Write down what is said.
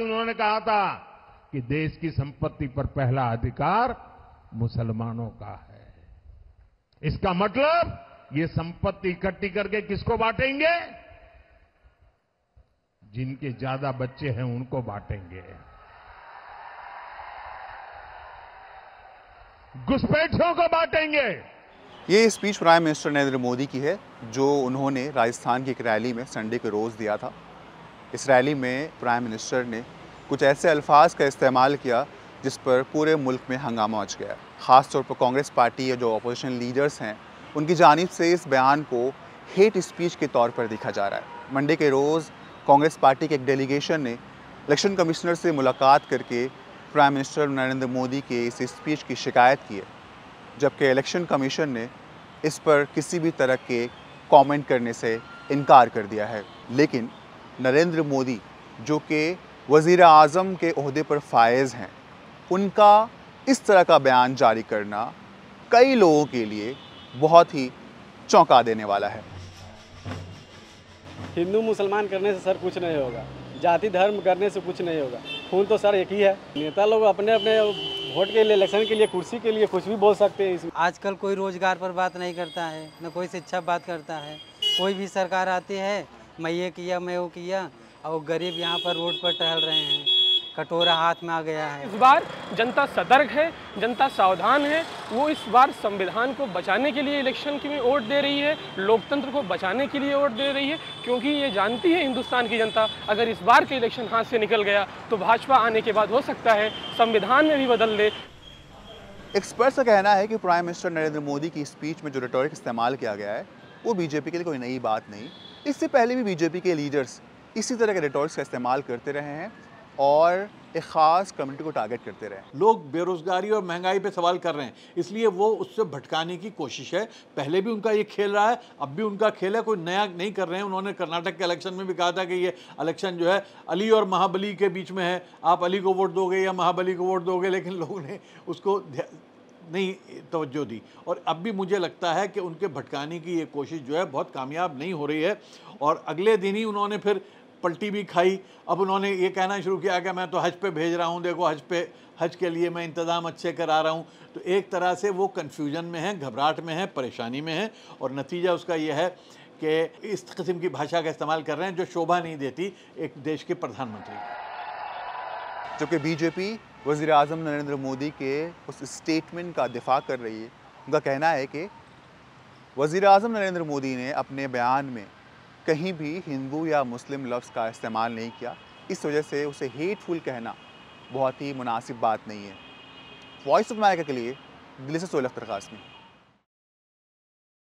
उन्होंने कहा था कि देश की संपत्ति पर पहला अधिकार मुसलमानों का है। इसका मतलब ये संपत्ति इकट्ठी करके किसको बांटेंगे? जिनके ज्यादा बच्चे हैं उनको बांटेंगे। घुसपैठियों को बांटेंगे। ये speech prime minister Narendra Modi की है, जो उन्होंने राजस्थान की एक रैली में संडे के रोज़ दिया था। इस रैली में प्राइम मिनिस्टर ने कुछ ऐसे अल्फाज का इस्तेमाल किया जिस पर पूरे मुल्क में हंगामा मच गया। ख़ास तौर पर कांग्रेस पार्टी या जो अपोजिशन लीडर्स हैं, उनकी जानिब से इस बयान को हेट स्पीच के तौर पर देखा जा रहा है। मंडे के रोज़ कांग्रेस पार्टी के एक डेलीगेशन ने इलेक्शन कमिश्नर से मुलाकात करके प्राइम मिनिस्टर नरेंद्र मोदी के इस स्पीच की शिकायत की है, जबकि इलेक्शन कमीशन ने इस पर किसी भी तरह के कमेंट करने से इनकार कर दिया है। लेकिन नरेंद्र मोदी, जो कि वज़ीर आज़म के ओहदे पर फायज़ हैं, उनका इस तरह का बयान जारी करना कई लोगों के लिए बहुत ही चौंका देने वाला है। हिंदू मुसलमान करने से सर कुछ नहीं होगा, जाति धर्म करने से कुछ नहीं होगा। खून तो सर एक ही है। नेता लोग अपने अपने वोट के लिए, इलेक्शन के लिए, कुर्सी के लिए कुछ भी बोल सकते हैं। इसमें आजकल कोई रोजगार पर बात नहीं करता है, न कोई शिक्षा बात करता है। कोई भी सरकार आती है, मैं ये किया, मैं वो किया, और गरीब यहाँ पर रोड पर टहल रहे हैं, कटोरा हाथ में आ गया है। इस बार जनता सतर्क है, जनता सावधान है। वो इस बार संविधान को बचाने के लिए इलेक्शन में वोट दे रही है, लोकतंत्र को बचाने के लिए वोट दे रही है, क्योंकि ये जानती है हिंदुस्तान की जनता, अगर इस बार के इलेक्शन हाथ से निकल गया तो भाजपा आने के बाद हो सकता है संविधान में भी बदल दे। एक्सपर्ट्स का कहना है कि प्राइम मिनिस्टर नरेंद्र मोदी की स्पीच में जो रेटोरिक इस्तेमाल किया गया है, वो बीजेपी के लिए कोई नई बात नहीं। इससे पहले भी बीजेपी के लीडर्स इसी तरह के रेटोरिक्स का इस्तेमाल करते रहे हैं और एक ख़ास कम्युनिटी को टारगेट करते रहे। लोग बेरोजगारी और महंगाई पे सवाल कर रहे हैं, इसलिए वो उससे भटकाने की कोशिश है। पहले भी उनका ये खेल रहा है, अब भी उनका खेल है, कोई नया नहीं कर रहे हैं। उन्होंने कर्नाटक के इलेक्शन में भी कहा था कि ये इलेक्शन जो है अली और महाबली के बीच में है, आप अली को वोट दोगे या महाबली को वोट दोगे, लेकिन लोगों ने उसको नहीं तवज्जो दी। और अब भी मुझे लगता है कि उनके भटकाने की ये कोशिश जो है बहुत कामयाब नहीं हो रही है। और अगले दिन ही उन्होंने फिर पलटी भी खाई। अब उन्होंने ये कहना शुरू किया कि मैं तो हज पे भेज रहा हूँ, देखो हज के लिए मैं इंतज़ाम अच्छे करा रहा हूँ। तो एक तरह से वो कन्फ्यूजन में है, घबराहट में है, परेशानी में है, और नतीजा उसका ये है कि इस किस्म की भाषा का इस्तेमाल कर रहे हैं जो शोभा नहीं देती एक देश के प्रधानमंत्री। जबकि बीजेपी वज़ीर आज़म नरेंद्र मोदी के उस स्टेटमेंट का दिफा कर रही है। उनका कहना है कि वज़ीर आज़म नरेंद्र मोदी ने अपने बयान में कहीं भी हिंदू या मुस्लिम लफ्ज़ का इस्तेमाल नहीं किया, इस वजह से उसे हेटफुल कहना बहुत ही मुनासिब बात नहीं है। वॉइस ऑफ अमेरिका के लिए दिल्ली से सोहेल अख्तर कासमी।